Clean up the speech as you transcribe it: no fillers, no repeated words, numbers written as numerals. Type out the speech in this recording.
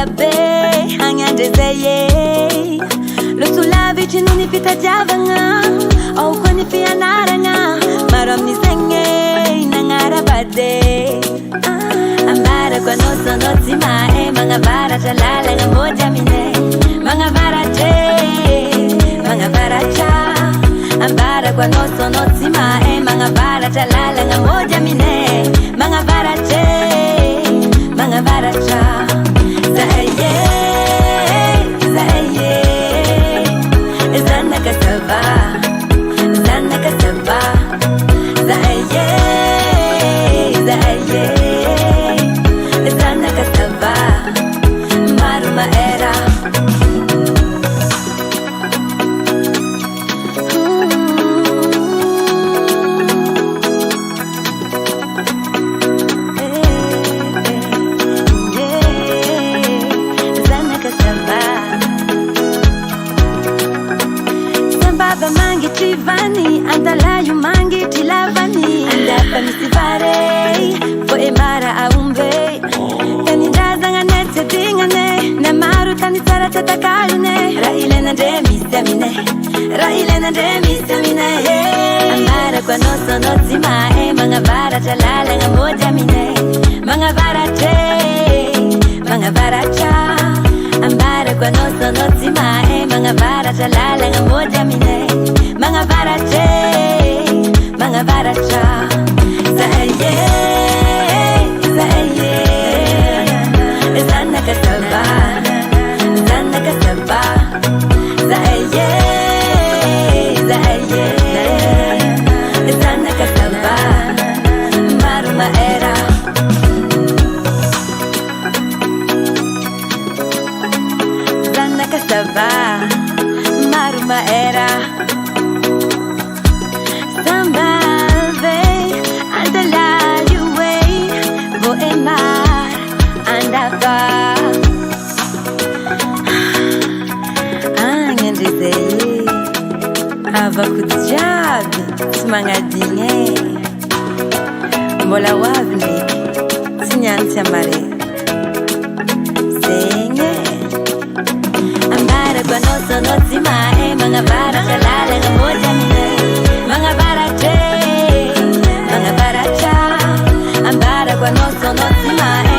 be hangandezeye Lutula vichinuni pita javanga Au kwani fianaranga Marom senge nangara bade Ambara kwa noso noti mae Mga bara jalala nga moja mine Mga bara che Mga bara cha Ambara kwa noso noti mae Mga bara jalala nga moja mine Mga bara che Mga bara cha Zaye Zaye Zana kasaba Zana kasaba Zaye Zaye Zana kasaba Maruma era Baba mangi chivani, andalayu mangi tilavani. Andapa misivare, fo emara aumbe. Tani jaza nganete dingane, na maru tani tara tatakaline. Raile na demi semine, raile na demi semine. Amara kwa noso noti mae, mga bara jalala nga moja mine. Mga bara che, mga bara cha. Ambara kwa noso noti mae Mga bara jalala nga moja mine Mga bara che Mga bara cha Zaye Zaye Zana kasaba Zana kasaba Zaye Zaye Zana kasaba Maruma era Kasaba, Maruma era Sambalve, andala yuwe Vo emar, andava Angendizeye Ava kujabi, smangadinye Mola wavli, sinyansi amare Senye Ambara kwa noso noti mae Mga bara jalala nga moja mine Mga bara che Mga bara cha Ambara kwa noso noti mae